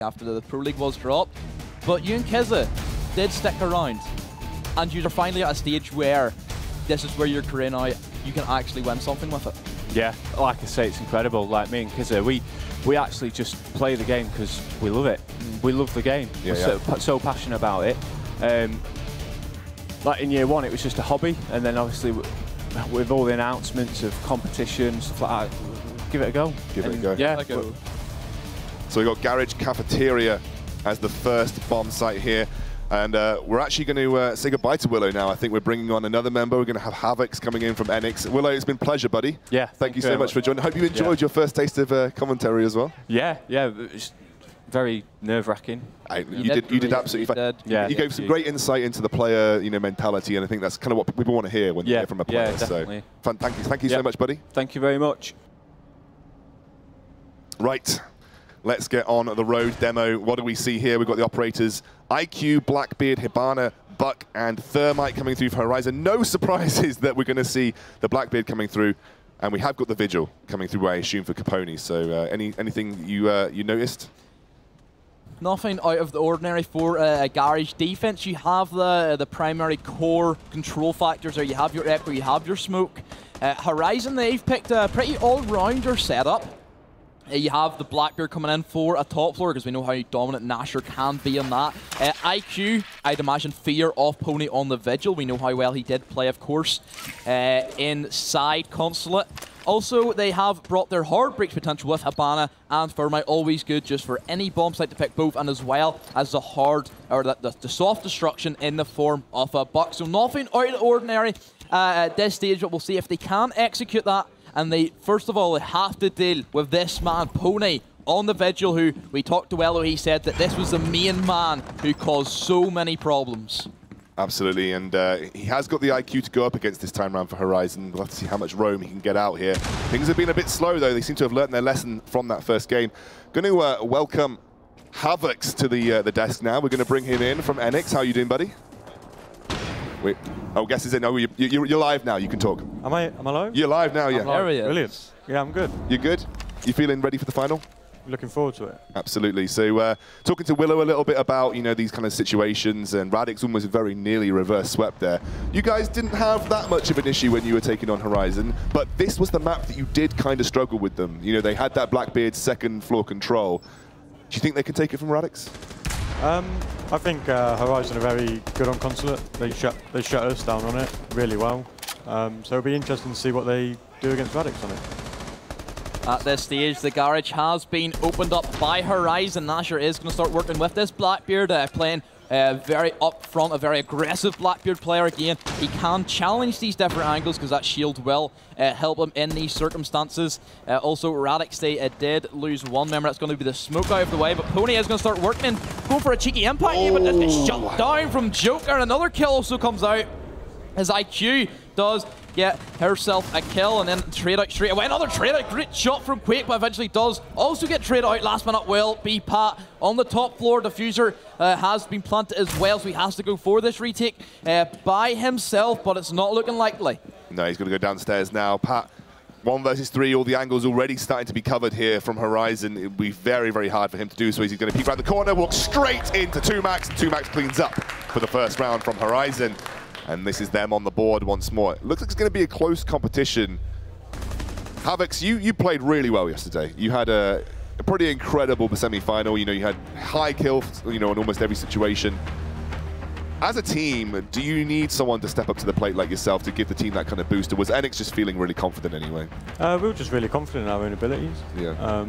after the Pro League was dropped. But you and Kizza did stick around, and you're finally at a stage where this is where your career now, you can actually win something with it. Yeah, like I say, it's incredible. Like me and Kizza, we actually just play the game because we love it. We love the game. Yeah, we're so passionate about it. Like in year one, it was just a hobby, and then obviously with all the announcements of competition, stuff like that, give it a go. Give it a go. Yeah. So we got Garage Cafeteria as the first bomb site here. And we're actually going to say goodbye to Willow now. I think we're bringing on another member. We're going to have Havix coming in from Enix. Willow, it's been a pleasure, buddy. Yeah. Thank you so much for joining. I hope you enjoyed your first taste of commentary as well. Yeah, it's very nerve-wracking. You did absolutely fine. Yeah, you gave some great insight into the player, mentality, and I think that's kind of what people want to hear when they hear from a player. Yeah, definitely. So, thank you so much, buddy. Thank you very much. Right. Let's get on the road demo. What do we see here? We've got the operators, IQ, Blackbeard, Hibana, Buck, and Thermite coming through for Horizon. No surprises that we're going to see the Blackbeard coming through. And we have got the Vigil coming through, I assume, for Capone. So anything you noticed? Nothing out of the ordinary for a Garage defense. You have the primary core control factors there. You have your Echo, you have your Smoke. Horizon, they've picked a pretty all-rounder setup. You have the Blackbeard coming in for a top floor because we know how dominant Nasher can be in that. IQ, I'd imagine fear of Pony on the Vigil. We know how well he did play, of course, inside Consulate. Also, they have brought their hard breach potential with Hibana and Thermite, always good just for any bomb site to pick both, and as well as the hard, or the soft destruction in the form of a Buck. So nothing out of the ordinary at this stage, but we'll see if they can execute that. And they, first of all, they have to deal with this man, Pony, on the Vigil, who we talked to Wello. He said that this was the main man who caused so many problems. Absolutely, and he has got the IQ to go up against this time round for Horizon. We'll have to see how much roam he can get out here. Things have been a bit slow, though. They seem to have learnt their lesson from that first game. Going to welcome Havix to the desk now. We're going to bring him in from Enix. How are you doing, buddy? Wait. Oh, guess is in. Oh, you're live now. You can talk. Am I live? You're live now, yeah. There he is. Brilliant. Yeah, I'm good. You good? You feeling ready for the final? Looking forward to it. Absolutely. So talking to Willow a little bit about, these kind of situations, and Radix almost very nearly reverse swept there. You guys didn't have that much of an issue when you were taking on Horizon, but this was the map that you did kind of struggle with them. They had that Blackbeard second floor control. Do you think they can take it from Radix? I think Horizon are very good on Consulate. They shut us down on it really well. So it'll be interesting to see what they do against Radix on it. At this stage, the Garage has been opened up by Horizon. Nasher is going to start working with this Blackbeard, playing very up front, a very aggressive Blackbeard player again. He can challenge these different angles because that shield will help him in these circumstances. Also, Radix, they did lose one member. That's going to be the Smoke out of the way, but Pony is going to start working, going for a cheeky impact here, but just gets shut down from Joker. Another kill also comes out as IQ does get herself a kill, and then trade out straight away. Another trade out, great shot from Quake, but eventually does also get trade out. Last minute will be Pat on the top floor. Diffuser has been planted as well, so he has to go for this retake by himself, but it's not looking likely. No, he's going to go downstairs now. Pat, 1 versus 3, all the angles already starting to be covered here from Horizon. It'll be very, very hard for him to do so. He's going to peek around the corner, walk straight into 2max, and 2max cleans up for the first round from Horizon. And this is them on the board once more. It looks like it's going to be a close competition. Havix, you played really well yesterday. You had a pretty incredible semi-final. You had high kills, in almost every situation. As a team, do you need someone to step up to the plate like yourself to give the team that kind of boost? Or was Enix just feeling really confident anyway? We were just really confident in our own abilities. Yeah.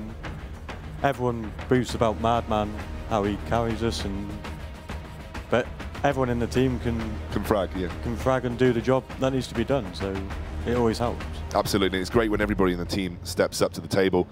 Everyone boasts about Madman, how he carries us, but everyone in the team can frag, can frag and do the job that needs to be done, so it always helps. Absolutely, it's great when everybody in the team steps up to the table.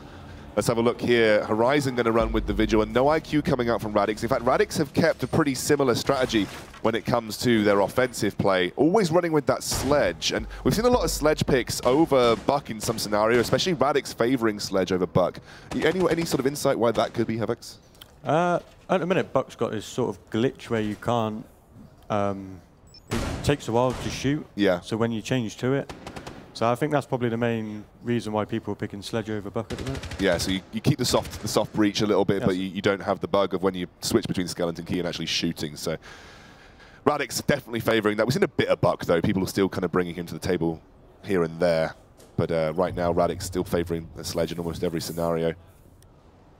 Let's have a look here. Horizon going to run with the Vigil, and no IQ coming out from Radix. In fact, Radix have kept a pretty similar strategy when it comes to their offensive play, always running with that Sledge. And we've seen a lot of Sledge picks over Buck in some scenario, especially Radix favoring Sledge over Buck. Any sort of insight why that could be, Havix? At the minute, Buck's got this sort of glitch where you can't... it takes a while to shoot, yeah. So when you change to it, So I think that's probably the main reason why people are picking Sledge over Buck at the minute. Yeah, so you keep the soft breach a little bit, yes, but you don't have the bug of when you switch between Skeleton Key and actually shooting. So Radix definitely favouring that. We've seen a bit of Buck, though. People are still kind of bringing him to the table here and there. But right now, Radix still favouring the Sledge in almost every scenario.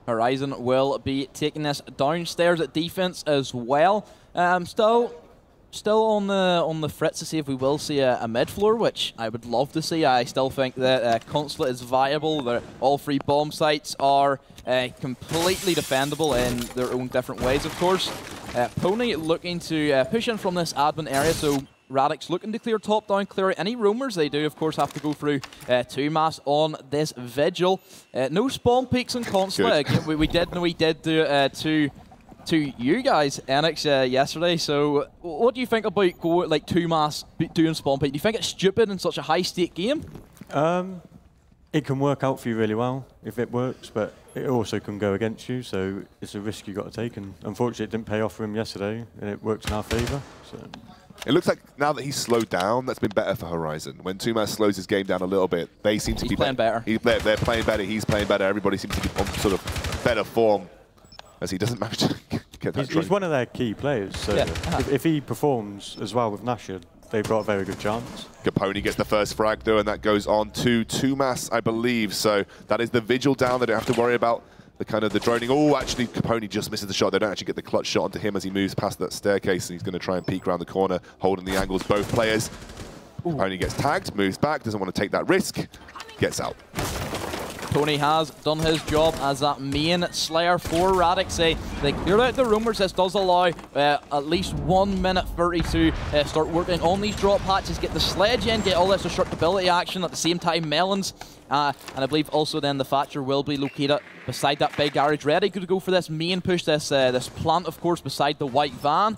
Horizon will be taking this downstairs at defense as well. Still on the fritz to see if we will see a mid floor, which I would love to see. I still think that Consulate is viable. All 3 bomb sites are completely defendable in their own different ways, of course. Pony looking to push in from this admin area, so Radix looking to clear top down, clear out any roamers. They do, of course, have to go through 2 mass on this vigil. No spawn peaks in Consulate. we did do to you guys, Enix, yesterday. So what do you think about going like 2 mass doing spawn peak? Do you think it's stupid in such a high stake game? It can work out for you really well if it works, but it also can go against you, so it's a risk you got to take, and unfortunately it didn't pay off for him yesterday, and it worked in our favour. So. It looks like now that he's slowed down, that's been better for Horizon. When 2mass slows his game down a little bit, they seem to be playing better. They're playing better, he's playing better, everybody seems to be on sort of better form as he doesn't manage to get that. He's one of their key players, so yeah, if he performs as well with Nasher, they've got a very good chance. Capone gets the first frag though, and that goes on to 2mass, I believe. So that is the Vigil down. They don't have to worry about the kind of the droning. Oh, actually, Capone just misses the shot. They don't actually get the clutch shot onto him as he moves past that staircase, and he's going to try and peek around the corner, holding the angles, both players. Capone gets tagged, moves back, doesn't want to take that risk, gets out. Tony has done his job as that main slayer for Radix. They cleared out the rumors. This does allow at least 1 minute 30 to start working on these drop patches, get the sledge in, get all this destructibility action at the same time. Melons, and I believe also then the Thatcher will be located beside that big garage, ready to go for this main push, this plant, of course, beside the white van.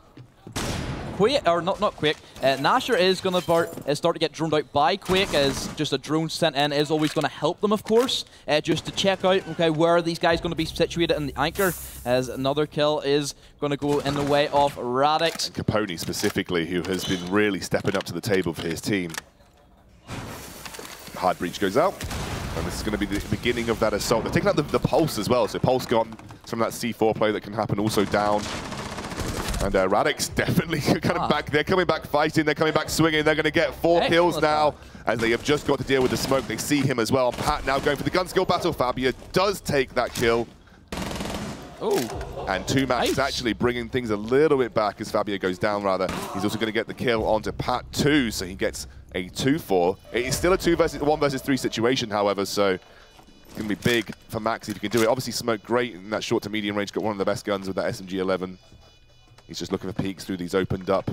Quake, or not Quake, Nasher is going to start to get droned out by Quake, as just a drone sent in is always going to help them, of course, just to check out where are these guys going to be situated in the anchor, as another kill is going to go in the way of Radix. And Capone specifically, who has been really stepping up to the table for his team. Hard breach goes out, and this is going to be the beginning of that assault. They're taking out the Pulse as well, so Pulse gone from that C4 play that can happen also down. And Radix definitely back. They're coming back fighting. They're coming back swinging. They're going to get 4 kills now, as they have just got to deal with the smoke. They see him as well. Pat now going for the gun skill battle. Fabia does take that kill. Oh. And 2max is actually bringing things a little bit back as Fabia goes down, rather. He's also going to get the kill onto Pat too, so he gets a 2-4. It is still a 1 versus 3 situation, however, so it's going to be big for Max if he can do it. Obviously, Smoke great in that short to medium range. Got one of the best guns with that SMG-11. He's just looking for peeks through these opened up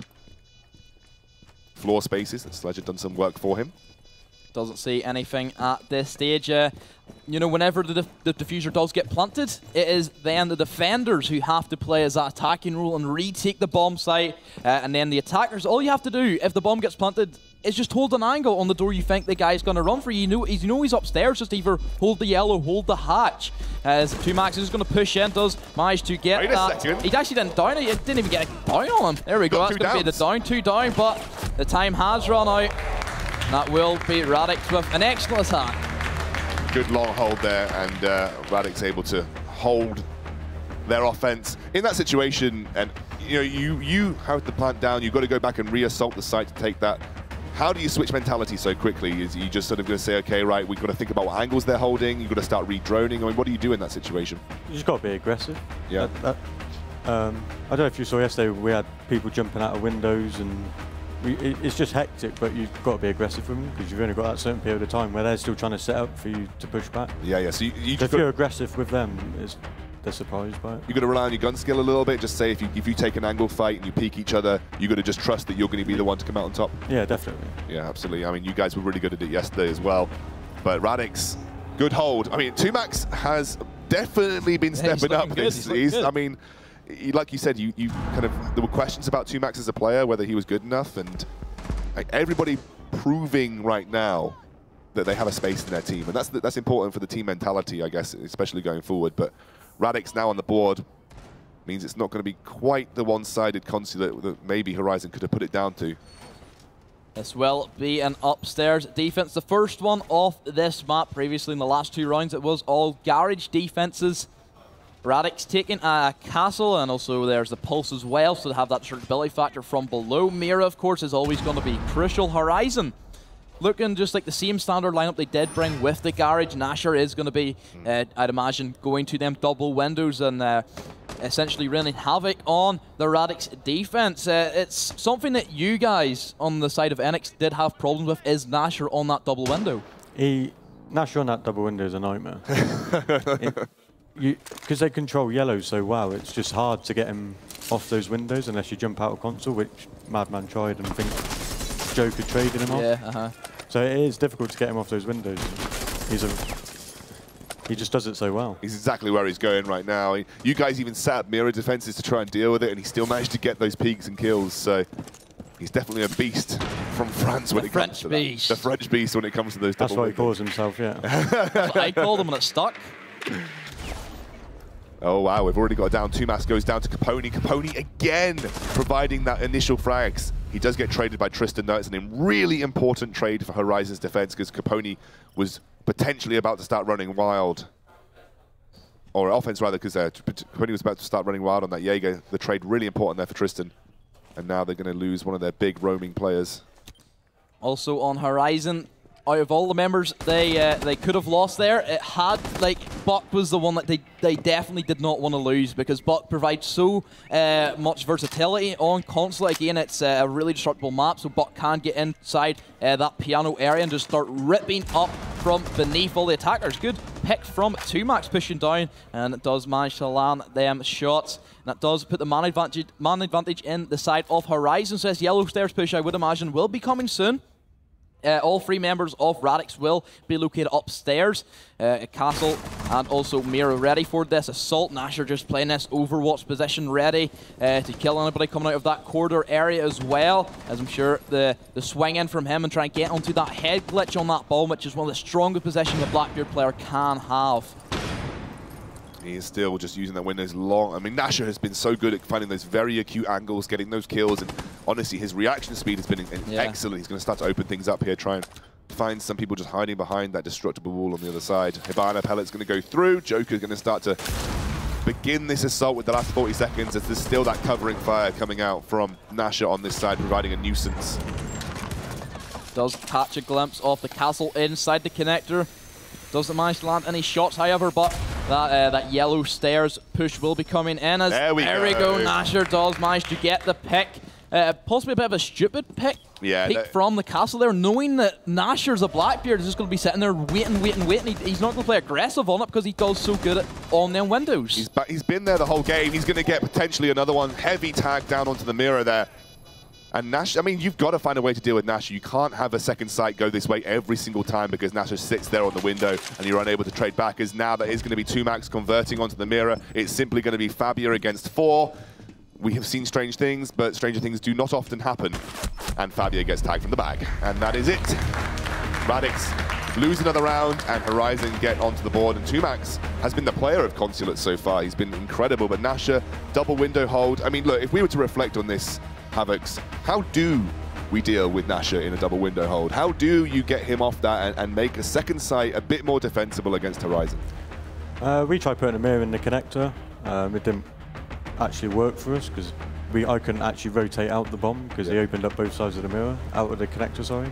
floor spaces. And Sledge had done some work for him. Doesn't see anything at this stage. Whenever the diffuser does get planted, it is then the defenders who have to play as that attacking role and retake the bomb site. And then the attackers, all you have to do if the bomb gets planted is just hold an angle on the door you think the guy's going to run for. You know he's upstairs, just either hold the yellow, hold the hatch. As 2max is going to push in, does manage to get that. He actually didn't down it, he didn't even get a down on him. There we go, that's going to be the down, 2 down, but the time has run out. That will be Radix with an excellent attack. Good long hold there, and Radix able to hold their offense in that situation. And you have the plant down. You've got to go back and re-assault the site to take that. How do you switch mentality so quickly? Is you just sort of going to say, okay, right, we've got to think about what angles they're holding. You've got to start re-droning. I mean, what do you do in that situation? You just got to be aggressive. Yeah. I don't know if you saw yesterday, we had people jumping out of windows, and it's just hectic, but you've got to be aggressive with them because you've only got that certain period of time where they're still trying to set up for you to push back. Yeah. So if you're aggressive with them, they're surprised by it. You've got to rely on your gun skill a little bit. Just say if you take an angle fight and you peek each other, you've got to just trust that you're going to be the one to come out on top. Yeah, definitely. Yeah, absolutely. I mean, you guys were really good at it yesterday as well. But Radix, good hold. I mean, 2max has definitely been stepping up this season. I mean, like you said, you kind of, there were questions about 2max as a player, whether he was good enough, and everybody proving right now that they have a space in their team, and that's important for the team mentality, I guess, especially going forward. But Radix now on the board means it's not going to be quite the one-sided Consulate that maybe Horizon could have put it down to. This will be an upstairs defense. The first one off this map. Previously in the last 2 rounds, it was all garage defenses. Radix taking a castle, and also there's the pulse as well, so to have that destructibility factor from below. Mira, of course, is always going to be crucial. Horizon, looking just like the same standard lineup they did bring with the garage. Nasher is going to be, I'd imagine, going to them double windows and essentially wreaking havoc on the Radix defense. It's something that you guys on the side of Enix did have problems with, is Nasher on that double window. Nasher on that double window is a nightmare. Because they control yellow so well, it's just hard to get him off those windows unless you jump out of console, which Madman tried and think Joker traded him off. Yeah, So it is difficult to get him off those windows. He just does it so well. He's exactly where he's going right now. You guys even set up mirror defenses to try and deal with it, and he still managed to get those peaks and kills. So he's definitely a beast from France when it comes to that. The French beast when it comes to those double windows. That's what he calls himself, yeah. That's what I called him when it stuck. Oh wow, we've already got it down. 2max goes down to Capone. Capone again providing that initial frags. He does get traded by Tristan though. It's a really important trade for Horizon's defense because Capone was potentially about to start running wild. Or offense rather, because Capone was about to start running wild on that Jaeger. The trade really important there for Tristan. And now they're going to lose one of their big roaming players. Also on Horizon, out of all the members they could have lost there, it had, like, Buck was the one that they definitely did not want to lose, because Buck provides so much versatility on console. Again, it's a really destructible map, so Buck can get inside that piano area and just start ripping up from beneath all the attackers. Good pick from 2max pushing down, and it does manage to land them shots. And that does put the man advantage in the side of Horizon. So this yellow stairs push, I would imagine, will be coming soon. All 3 members of Radix will be located upstairs. Castle and also Mira ready for this assault. Nasher just playing this Overwatch position, ready to kill anybody coming out of that corridor area as well. As I'm sure the swing in from him and try and get onto that head glitch on that bomb, which is one of the strongest positions a Blackbeard player can have. He is still just using that windows long. I mean, Nasher has been so good at finding those very acute angles, getting those kills, and honestly, his reaction speed has been excellent. He's going to start to open things up here, try and find some people just hiding behind that destructible wall on the other side. Hibana Pellet's going to go through. Joker's going to start to begin this assault with the last 40 seconds, as there's still that covering fire coming out from Nasher on this side, providing a nuisance. Does catch a glimpse of the castle inside the connector. Doesn't manage to land any shots, however, but that yellow stairs push will be coming in. As there we go. Nasher does manage to get the pick. Possibly a bit of a stupid pick. Yeah, peek from the castle there, knowing that Nasher's a Blackbeard is just going to be sitting there waiting. He's not going to play aggressive on it because he does so good on them windows. He's been there the whole game. He's going to get potentially another one. Heavy tag down onto the mirror there. And Nash, I mean, you've got to find a way to deal with Nasher. You can't have a second sight go this way every single time because Nasher sits there on the window and you're unable to trade back. As now that is going to be 2max converting onto the mirror. It's simply going to be Fabia against 4. We have seen strange things, but stranger things do not often happen. And Fabia gets tagged from the back. And that is it. Radix lose another round and Horizon get onto the board. And 2max has been the player of Consulate so far. He's been incredible, but Nasher, double window hold. I mean, look, if we were to reflect on this, Havocs, how do we deal with Nasher in a double window hold? How do you get him off that and make a second sight a bit more defensible against Horizon? We tried putting a mirror in the connector. It didn't actually work for us because I couldn't actually rotate out the bomb because he opened up both sides of the mirror, out of the connector, sorry.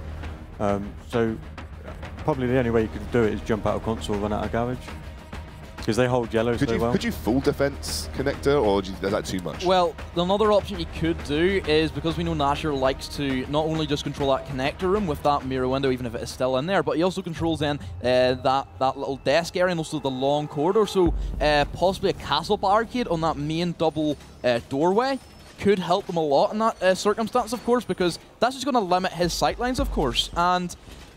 So probably the only way you could do it is jump out of console, run out of garage. Because they hold yellow so well. Could you full defense connector, or is that too much? Well, another option you could do is, because we know Nasher likes to not only just control that connector room with that mirror window, even if it is still in there, but he also controls then that little desk area and also the long corridor. So possibly a castle barricade on that main double doorway could help them a lot in that circumstance, of course, because that's just going to limit his sightlines, of course. And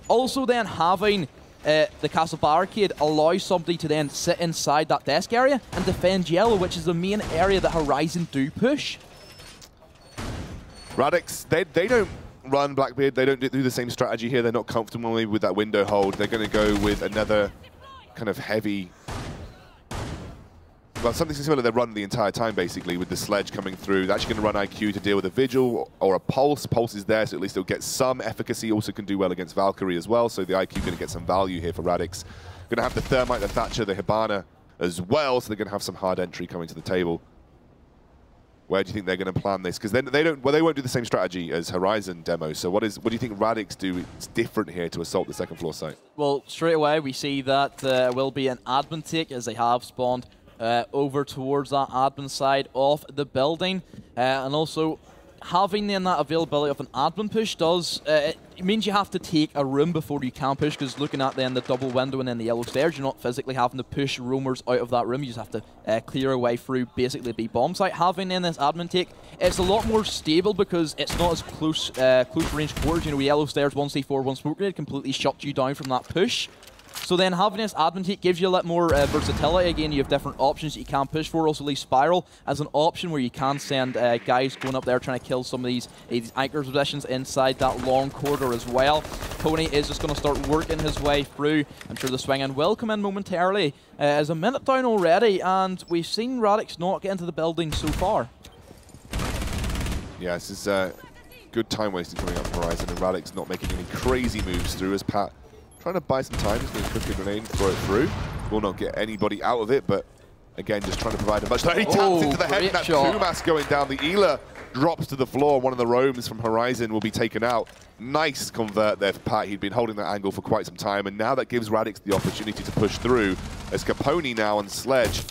also then having the castle barricade allows somebody to then sit inside that desk area and defend yellow, which is the main area that Horizon do push. Radix, they don't run Blackbeard. They don't do the same strategy here. They're not comfortable with that window hold. They're going to go with another kind of heavy well, something similar they're running the entire time, basically, with the sledge coming through. They're actually going to run IQ to deal with a Vigil or a Pulse. Pulse is there, so at least it'll get some efficacy. Also can do well against Valkyrie as well, so the IQ going to get some value here for Radix. Going to have the Thermite, the Thatcher, the Hibana as well, so they're going to have some hard entry coming to the table. Where do you think they're going to plan this? Because then they won't do the same strategy as Horizon demo. So what do you think Radix do? It's different here to assault the second floor site. Well, straight away we see that will be an admin take as they have spawned over towards that admin side of the building, and also having then that availability of an admin push does it means you have to take a room before you can push, because looking at then the double window and then the yellow stairs, you're not physically having to push roamers out of that room. You just have to clear a way through basically the bomb site. Having then this admin take, it's a lot more stable because it's not as close range quarters. You know, yellow stairs, 1C4, 1 smoke grenade completely shut you down from that push. So then having this admin take gives you a lot more versatility. Again, you have different options that you can push for. Also leave Spiral as an option where you can send guys going up there trying to kill some of these anchor positions inside that long corridor as well. Pony is just going to start working his way through. I'm sure the swing-in will come in momentarily. As a minute down already, and we've seen Radix not get into the building so far. Yeah, this is good time wasting coming up from Horizon, and Radix not making any crazy moves through as Pat trying to buy some time. Just going to quick a grenade and throw it through. Will not get anybody out of it, but again, just trying to provide a much. He taps into the head, and that Tumas going down. The Ela drops to the floor. One of the roams from Horizon will be taken out. Nice convert there for Pat. He'd been holding that angle for quite some time, and now that gives Radix the opportunity to push through. As Capone now on Sledge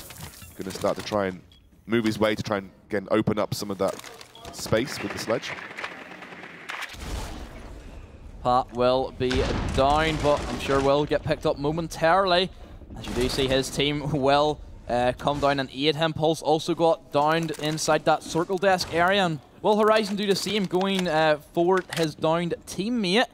going to start to try and move his way to try and again open up some of that space with the Sledge. Pat will be down, but I'm sure will get picked up momentarily. As you do see, his team will come down and aid him. Pulse also got downed inside that circle desk area, and will Horizon do the same, going for his downed teammate?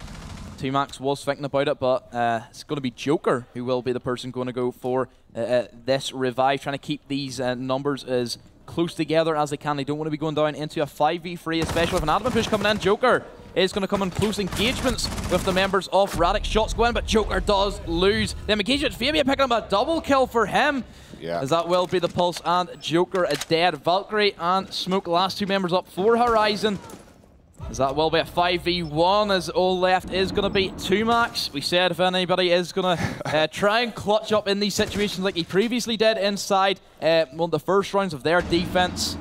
T-Max was thinking about it, but it's going to be Joker who will be the person going to go for this revive, trying to keep these numbers as close together as they can. They don't want to be going down into a 5v3, especially with an admin push coming in. Joker is going to come in close engagements with the members of Radix. Shots go in, but Joker does lose them engagement. Fabia picking up a double kill for him. Yeah. As that will be the Pulse and Joker a dead. Valkyrie and Smoke, last two members up for Horizon. As that will be a 5v1, as all left is going to be Tumax. We said if anybody is going to try and clutch up in these situations like he previously did inside one of the first rounds of their defense,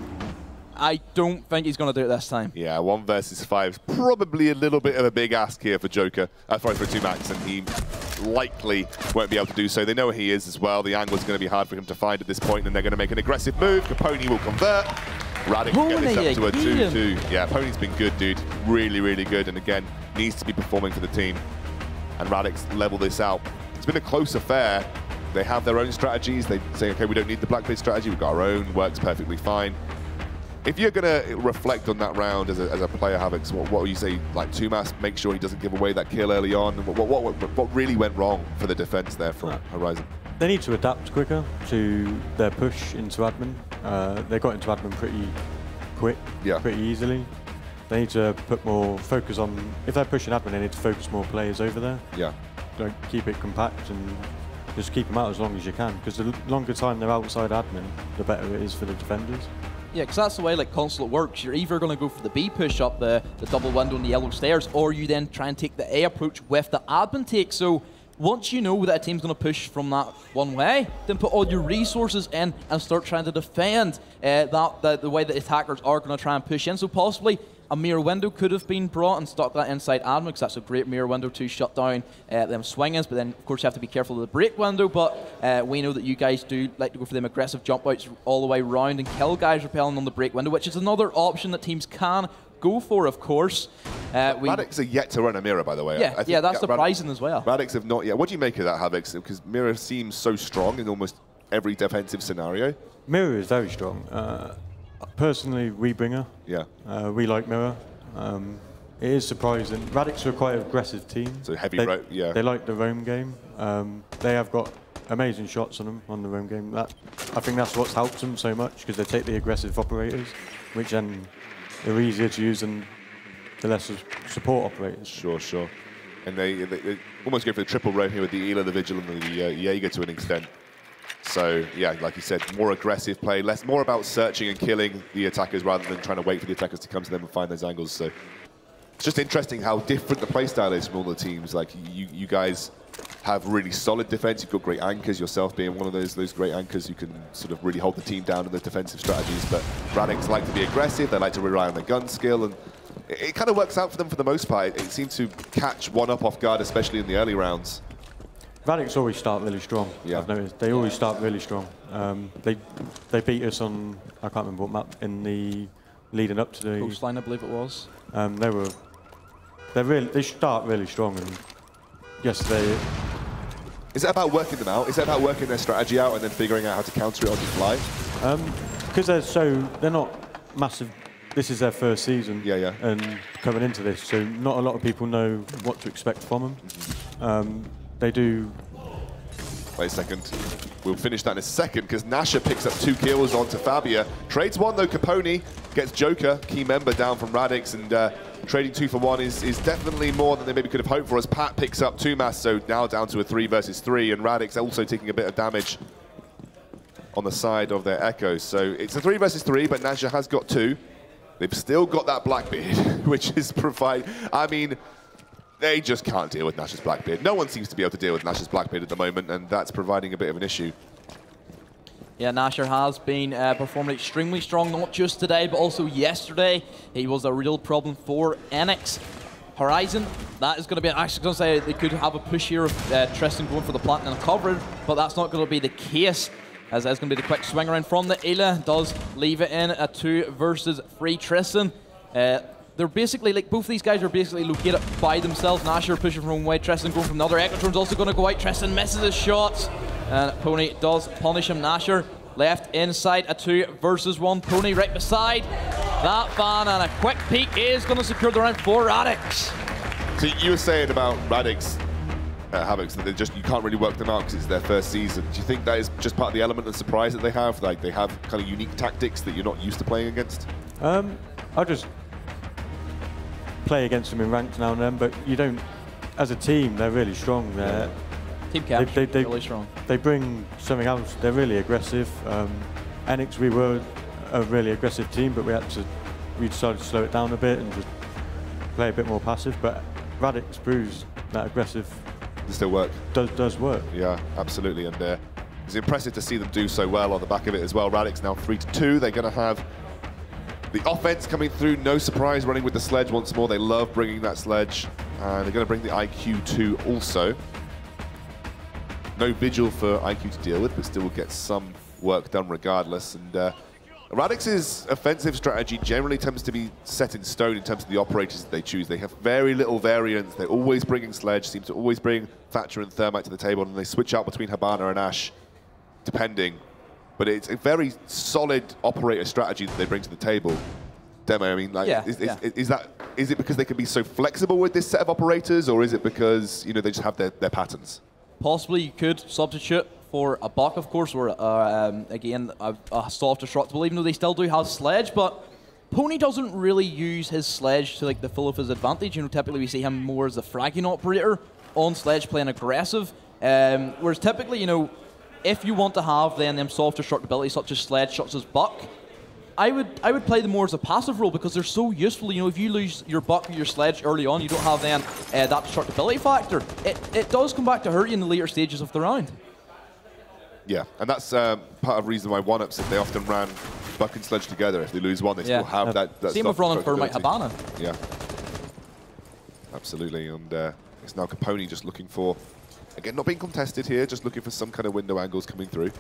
I don't think he's going to do it this time. Yeah, 1 versus 5 is probably a little bit of a big ask here for Joker. Sorry, for Tumax, and he likely won't be able to do so. They know where he is as well. The angle is going to be hard for him to find at this point, and they're going to make an aggressive move. Capone will convert. Radix will get this up to a 2-2. Yeah, Pony's been good, dude. Really, really good, and again, needs to be performing for the team. And Radix level this out. It's been a close affair. They have their own strategies. They say, okay, we don't need the Blackbeard strategy. We've got our own. Works perfectly fine. If you're going to reflect on that round as a player, Havix, what would you say? Like, Tumas, make sure he doesn't give away that kill early on. What really went wrong for the defense there from Horizon? They need to adapt quicker to their push into admin. They got into admin pretty quick, pretty easily. They need to put more focus on, if they're pushing admin, they need to focus more players over there. Yeah. Don't keep it compact and just keep them out as long as you can, because the longer time they're outside admin, the better it is for the defenders. Yeah, because that's the way like Consulate works. You're either going to go for the B push up the double window and the yellow stairs, or you then try and take the A approach with the admin take. So once you know that a team's going to push from that one way, then put all your resources in and start trying to defend the way that attackers are going to try and push in. So possibly a mirror window could have been brought and stuck that inside admin, because that's a great mirror window to shut down them swing-ins. But then, of course, you have to be careful of the break window. But we know that you guys do like to go for them aggressive jump outs all the way around and kill guys repelling on the break window, which is another option that teams can go for, of course. Radix are yet to run a mirror, by the way. Yeah, that's surprising as well. Radix have not yet. What do you make of that, Havix? Because mirror seems so strong in almost every defensive scenario. Mirror is very strong. Personally, we bring her. Yeah. We like mirror. It is surprising. Radix are quite an aggressive team. So heavy, yeah. They like the roam game. They have got amazing shots on them on the roam game. I think that's what's helped them so much, because they take the aggressive operators, which then are easier to use than the lesser support operators. Sure. And they almost go for the triple roam here with the Ela, the Vigil, and the Jaeger to an extent. So, yeah, like you said, more aggressive play, more about searching and killing the attackers rather than trying to wait for the attackers to come to them and find those angles. So it's just interesting how different the playstyle is from all the teams. Like, you guys have really solid defense. You've got great anchors, yourself being one of those great anchors who can sort of really hold the team down in the defensive strategies. But Radix like to be aggressive. They like to rely on their gun skill. And it kind of works out for them for the most part. It seems to catch one up off guard, especially in the early rounds. Radix always start really strong. Yeah. I've noticed they always start really strong. They beat us on, I can't remember what map, in the leading up to the coastline, I believe it was. They start really strong, and yesterday. Is it about working them out? Is it about working their strategy out and then figuring out how to counter it on the fly? Because they're not massive. This is their first season. Yeah. And coming into this, so not a lot of people know what to expect from them. They do. Wait a second. We'll finish that in a second because Nasha picks up 2 kills onto Fabia. Trades 1 though, Capone gets Joker, key member down from Radix, and trading 2 for 1 is definitely more than they maybe could have hoped for as Pat picks up 2 mass, so now down to a 3 versus 3, and Radix also taking a bit of damage on the side of their Echoes. So it's a 3 versus 3, but Nasha has got 2. They've still got that Blackbeard, which is I mean, they just can't deal with Nash's Blackbeard. No one seems to be able to deal with Nash's Blackbeard at the moment, and that's providing a bit of an issue. Yeah, Nasher has been performing extremely strong, not just today, but also yesterday. He was a real problem for Enix. Horizon, that is going to be, actually going to say they could have a push here of Tristan going for the plant and the cover, but that's not going to be the case, as that's going to be the quick swing around from the Ela. Does leave it in a 2 versus 3 Tristan. They're basically, like, both these guys are basically located by themselves. Nasher pushing from one way, Tristan going from another. Ectotron's also going to go out. Tristan misses his shots, and Pony does punish him. Nasher left inside a 2 versus 1. Pony right beside that ban, and a quick peek is going to secure the round for Radix. So you were saying about Radix Havocs that you can't really work them out because it's their first season. Do you think that is just part of the element of surprise that they have? Like, they have kind of unique tactics that you're not used to playing against? I just play against them in ranked now and then, but you don't. As a team, they're really strong. Team capture, really strong. They bring something else. They're really aggressive. Enix, we were a really aggressive team, but we decided to slow it down a bit and just play a bit more passive. But Radix proves that aggressive still work. Does work. Yeah, absolutely. And it's impressive to see them do so well on the back of it as well. Radix now 3-2. They're going to have the offense coming through, no surprise, running with the sledge once more. They love bringing that sledge. They're going to bring the IQ2 also. No Vigil for IQ to deal with, but still will get some work done regardless. And Radix's offensive strategy generally tends to be set in stone in terms of the operators that they choose. They have very little variance. They're always bringing sledge, seem to always bring Thatcher and Thermite to the table, and they switch out between Habana and Ash, depending. But it's a very solid operator strategy that they bring to the table. Demo, I mean, like, is it because they can be so flexible with this set of operators, or is it because, you know, they just have their patterns? Possibly you could substitute for a Buck, of course, or again a soft destructible, even though they still do have sledge. But Pony doesn't really use his sledge to like the full of his advantage. You know, typically we see him more as a fragging operator on sledge, playing aggressive. Whereas typically, you know, if you want to have then them soft destructibility such as sledge, such as Buck, I would play them more as a passive role because they're so useful. You know, if you lose your Buck or your sledge early on, you don't have then that destructibility factor. It does come back to hurt you in the later stages of the round. Yeah, and that's part of the reason why one-ups, if they often ran Buck and Sledge together, if they lose one, they still have that same with running for my Habana. Yeah, absolutely. And it's now Capone just looking for, again, not being contested here, just looking for some kind of window angles coming through.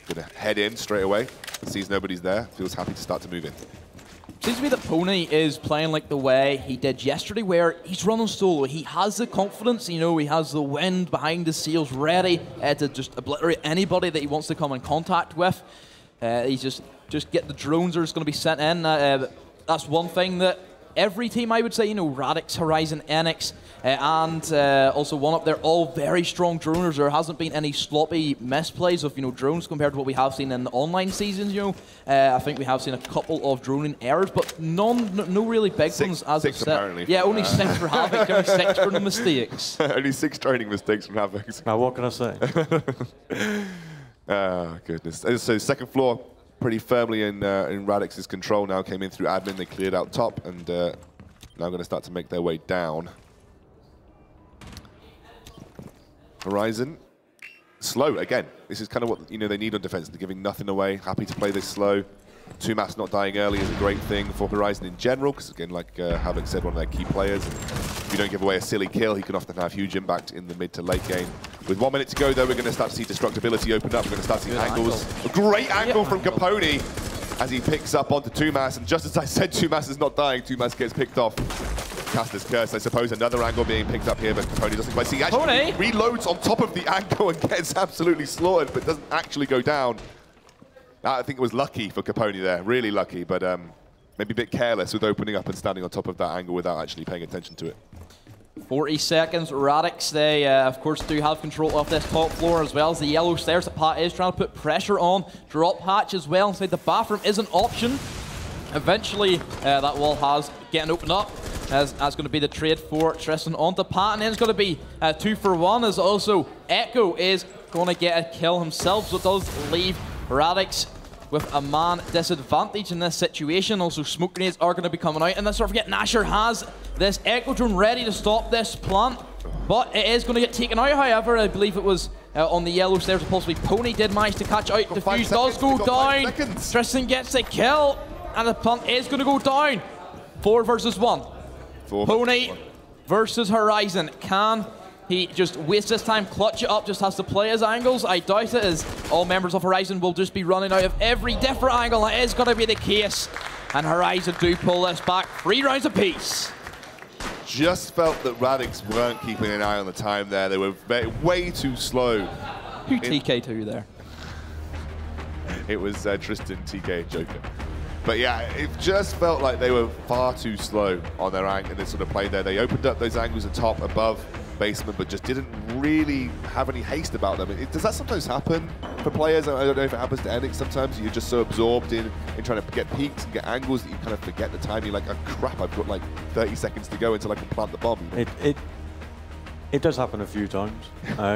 Gonna head in straight away, sees nobody's there, feels happy to start to move in. Seems to me that Pony is playing like the way he did yesterday, where he's running solo. He has the confidence, you know, he has the wind behind the sails ready to just obliterate anybody that he wants to come in contact with. He's just get the drones are just going to be sent in. That's one thing that every team, I would say, you know, Radix, Horizon, NX, and also One Up, they're all very strong droners. There hasn't been any sloppy misplays of, you know, drones compared to what we have seen in the online seasons, you know. I think we have seen a couple of droning errors, but no really big ones as of apparently. Yeah, only 6 for Havoc, only 6 for the mistakes. Only 6 training mistakes from Havoc. Now, what can I say? Oh, goodness. So second floor, pretty firmly in Radix's control now. Came in through admin, they cleared out top, and now going to start to make their way down. Horizon, slow again. This is kind of what, you know, they need on defense. They're giving nothing away. Happy to play this slow. 2 maps not dying early is a great thing for Horizon in general, because again, like Havoc said, one of their key players. And if you don't give away a silly kill, he can often have huge impact in the mid to late game. With 1 minute to go, though, we're going to start to see destructibility open up. We're going to start to see angles. A great angle from Capone as he picks up onto 2mas. And just as I said, 2mas is not dying, 2mas gets picked off. Caster's Curse, I suppose, another angle being picked up here, but Capone doesn't quite see. He actually reloads on top of the angle and gets absolutely slaughtered, but doesn't actually go down. I think it was lucky for Capone there, really lucky, but maybe a bit careless with opening up and standing on top of that angle without actually paying attention to it. 40 seconds, Radix, they of course do have control of this top floor as well as the yellow stairs that Pat is trying to put pressure on. Drop hatch as well inside the bathroom is an option. Eventually that wall has getting opened up as going to be the trade for Tristan onto Pat, and then it's going to be 2 for 1 as also Echo is going to get a kill himself, so it does leave Radix with a man disadvantage in this situation. Also, smoke grenades are going to be coming out, and let's not forget Nasher has this Echo drone ready to stop this plant, but it is going to get taken out. However, I believe it was on the yellow stairs, possibly Pony did manage to catch out. Defuse does go down. Tristan gets the kill, and the plant is going to go down. 4 versus 1. Pony versus Horizon. Can he just waste his time, clutch it up, just has to play his angles? I doubt it, as all members of Horizon will just be running out of every different angle. That is going to be the case. And Horizon do pull this back 3 rounds apiece. Just felt that Radix weren't keeping an eye on the time there. They were way too slow. Who TK2 there? It was Tristan, TK, Joker. But yeah, it just felt like they were far too slow on their angle in this sort of play there. They opened up those angles at top, above, basement, but just didn't really have any haste about them. Does that sometimes happen for players? I don't know if it happens to Enix sometimes. You're just so absorbed in trying to get peaks and get angles that you kind of forget the time. You're like, oh crap, I've got like 30 seconds to go until I can plant the bomb. It does happen a few times.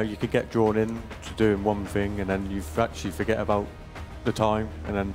You could get drawn in to doing one thing and then you actually forget about the time, and then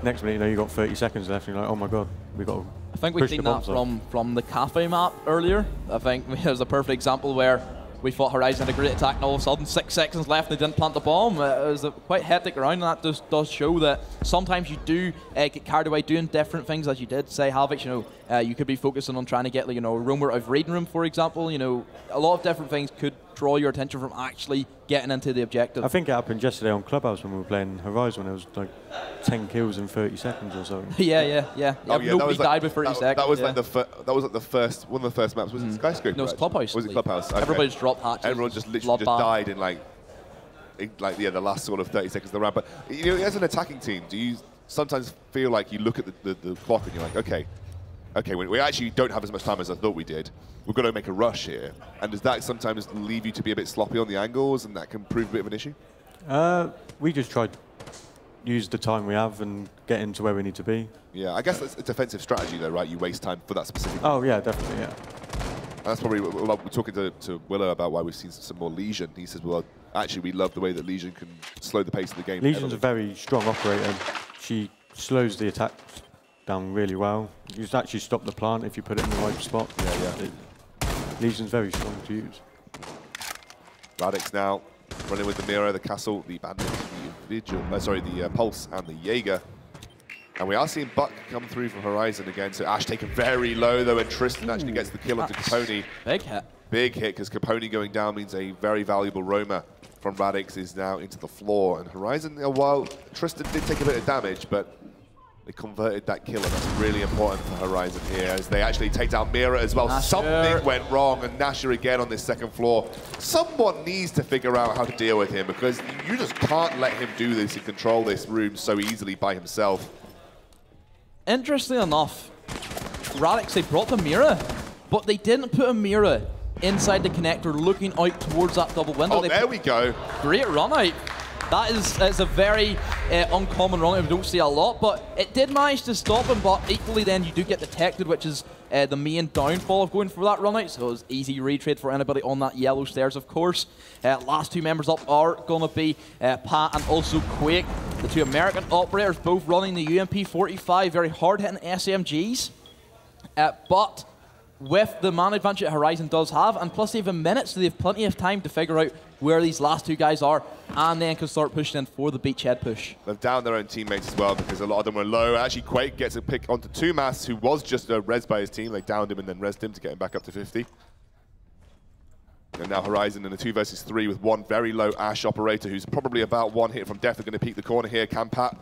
next minute, you know, you got 30 seconds left, and you're like, oh my god, we got to I think we've seen that from the cafe map earlier. I think there's a perfect example where we thought Horizon had a great attack, and all of a sudden 6 seconds left and they didn't plant the bomb. It was a quite hectic round, and that just does show that sometimes you do get carried away doing different things, as you did say, Havoc. You know, you could be focusing on trying to get, like, you know, a room out of reading room, for example. You know, a lot of different things could draw your attention from actually getting into the objective. I think it happened yesterday on Clubhouse when we were playing Horizon, when it was like 10 kills in 30 seconds or so. Yeah. Oh, yeah, nobody died with 30 seconds. That was like the first one of the first maps. Was it Skyscraper? No, it was Clubhouse. Was it Clubhouse? Okay. Everybody just dropped hatches. Everyone just literally died in the last sort of 30 seconds of the round. But you know, as an attacking team, do you sometimes feel like you look at the clock and you're like, okay, we actually don't have as much time as I thought we did. We've got to make a rush here. And does that sometimes leave you to be a bit sloppy on the angles, and that can prove a bit of an issue? We just try to use the time we have and get into where we need to be. Yeah, I guess that's a defensive strategy though, right? You waste time for that specific. Oh yeah, wedefinitely, yeah. And that's probably, we're talking to Willow about why we've seen some more Legion. He says, well, actually we love the way that Legion can slow the pace of the game. Legion's a very strong operator. She slows the attack down really well. You just actually stop the plant if you put it in the right spot. Yeah. Legion's very strong to use. Radix now running with the Mira, the Castle, the Bandit, the Vigil, the Pulse and the Jaeger. And we are seeing Buck come through from Horizon again. So Ash taken very low though, and Tristan actually gets the kill onto Capone. Big hit. Big hit, because Capone going down means a very valuable roamer from Radix is now into the floor. And Horizon, while Tristan did take a bit of damage, but they converted that kill, and that's really important for Horizon here as they actually take down Mira as well. Nasher. Something went wrong, and Nasher again on this second floor. Someone needs to figure out how to deal with him, because you just can't let him do this and control this room so easily by himself. Interestingly enough, Radix, they brought the mirror, but they didn't put a mirror inside the connector looking out towards that double window. Oh, there we go. Great run out. That's a very uncommon run out we don't see a lot, but it did manage to stop him, but equally then you do get detected, which is the main downfall of going for that run out, so it was easy retrade for anybody on that yellow stairs, of course. Last two members up are going to be Pat and also Quake, the two American operators, both running the UMP-45, very hard-hitting SMGs, but with the man advantage that Horizon does have, and plus they have a minute, so they have plenty of time to figure out where these last two guys are, and then can start pushing in for the beachhead push. They've downed their own teammates as well because a lot of them were low. Actually, Quake gets a pick onto Tumas, who was just res by his team. They downed him and then resed him to get him back up to 50. And now Horizon in a 2 versus 3 with one very low Ash operator who's probably about one hit from death. They're going to peek the corner here. Can Pat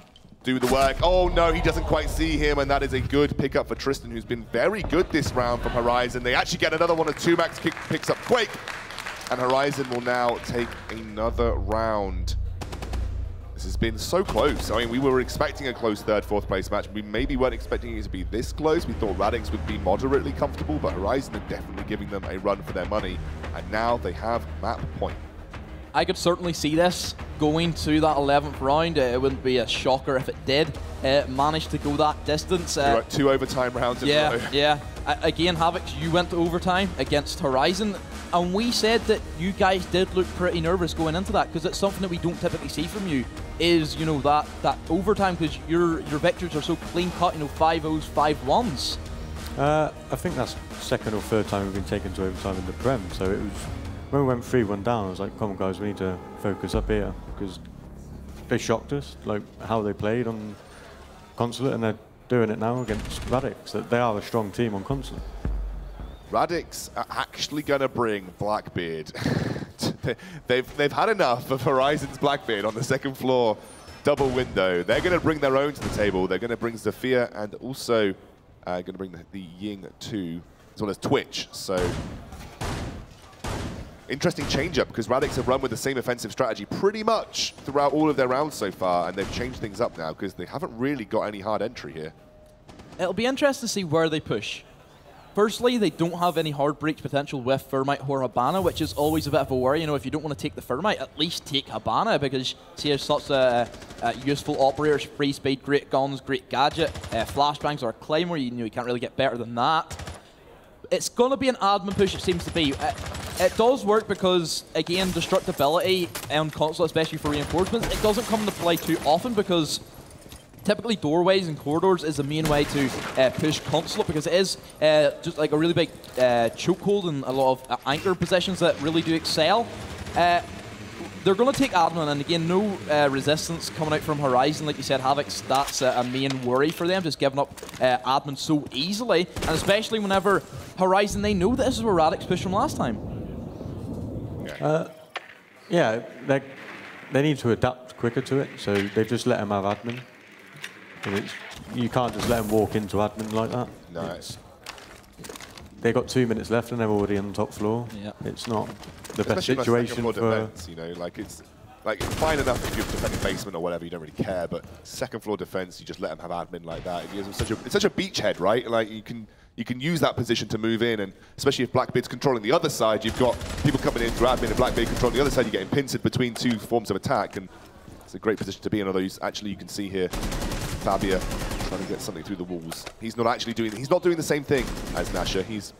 do the work? Oh no, he doesn't quite see him, and that is a good pickup for Tristan, who's been very good this round from Horizon. They actually get another one of 2max, picks up Quake, and Horizon will now take another round. This has been so close. I mean, we were expecting a close third, fourth place match. We maybe weren't expecting it to be this close. We thought Radix would be moderately comfortable, but Horizon are definitely giving them a run for their money, and now they have map point. I could certainly see this going to that 11th round. It wouldn't be a shocker if it did manage to go that distance. You're right, 2 overtime rounds in a row. Yeah. Again, Havoc, you went to overtime against Horizon, and we said that you guys did look pretty nervous going into that, because it's something that we don't typically see from you, is, you know, that overtime, because your victories are so clean cut, you know, 5-0s, 5-1s. I think that's second or third time we've been taken to overtime in the Prem, so it was... When we went 3-1 down, I was like, come on guys, we need to focus up here, because they shocked us, like how they played on Consulate, and they're doing it now against Radix. They are a strong team on Consulate. Radix are actually going to bring Blackbeard. they've had enough of Horizon's Blackbeard on the second floor double window. They're going to bring their own to the table. They're going to bring Zafir and also going to bring the Ying 2, as well as Twitch. So... interesting change-up, because Radix have run with the same offensive strategy pretty much throughout all of their rounds so far, and they've changed things up now because they haven't really got any hard entry here. It'll be interesting to see where they push. Firstly, they don't have any hard breach potential with Thermite or Habana, which is always a bit of a worry. You know, if you don't want to take the Thermite, at least take Habana, because she has such a useful operator, free speed, great guns, great gadget, flashbangs or a Claymore, you know, you can't really get better than that. It's going to be an admin push, it seems to be. It does work because, again, destructibility on console, especially for reinforcements, it doesn't come into play too often, because typically doorways and corridors is the main way to push Consulate, because it is just like a really big chokehold and a lot of anchor positions that really do excel. They're going to take admin, and again, no resistance coming out from Horizon. Like you said, Havoc's, that's a main worry for them, just giving up admin so easily, and especially whenever Horizon, they know that this is where Radix pushed from last time. Yeah, they need to adapt quicker to it, so they've just let them have admin. And you can't just let them walk into admin like that. Nice. They've got 2 minutes left and they're already on the top floor. Yeah. It's not the best situation for... defense, you know, like it's fine enough if you're defending basement or whatever, you don't really care, but second floor defense, you just let them have admin like that. It's such a beachhead, right? Like you can use that position to move in, and especially if Blackbeard's controlling the other side, you've got people coming in through admin and Blackbeard controlling the other side, you're getting pincered between two forms of attack, and it's a great position to be in, although you can see here Fabia trying to get something through the walls. He's not doing the same thing as Nasha. He's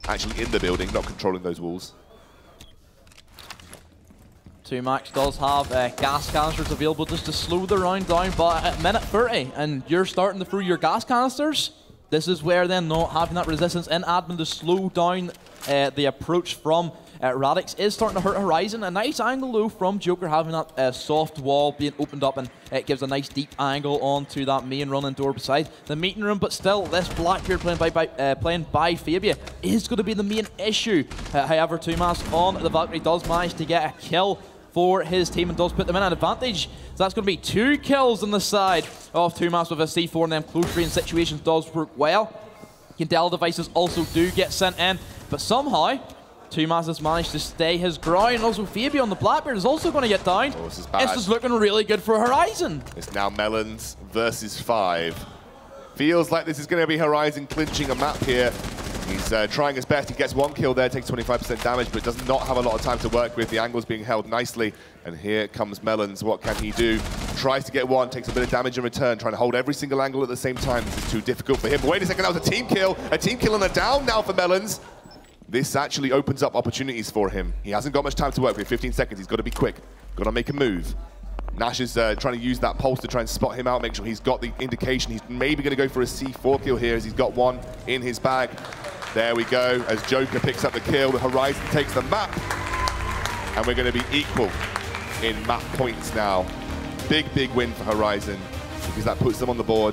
actually in the building, not controlling those walls. 2max does have gas canisters available just to slow the round down, but at minute 30, and you're starting to throw your gas canisters, this is where then not having that resistance in admin to slow down the approach from Radix is starting to hurt Horizon. A nice angle though from Joker, having that soft wall being opened up, and it gives a nice deep angle onto that main running door beside the meeting room. But still, this Blackbeard playing by Fabia is going to be the main issue. However, Tumas on the Valkyrie does manage to get a kill for his team and does put them in an advantage. So that's going to be 2 kills on the side of Tumas with a C4, and them close range situations does work well. Candela devices also do get sent in, but somehow Tumas has managed to stay his ground, and also Fabia on the Blackbeard is also going to get down. Oh, this is bad. It's just looking really good for Horizon. It's now Melons versus 5. Feels like this is going to be Horizon clinching a map here. He's trying his best. He gets 1 kill there, takes 25% damage, but does not have a lot of time to work with. The angle's being held nicely. And here comes Melons. What can he do? Tries to get 1, takes a bit of damage in return, trying to hold every single angle at the same time. This is too difficult for him. But wait a second, that was a team kill. A team kill and a down now for Melons. This actually opens up opportunities for him. He hasn't got much time to work with. 15 seconds. He's got to be quick. Got to make a move. Nash is trying to use that pulse to try and spot him out, make sure he's got the indication. He's maybe going to go for a C4 kill here as he's got 1 in his bag. There we go, as Joker picks up the kill, the Horizon takes the map, and we're going to be equal in map points now. Big, big win for Horizon, because that puts them on the board.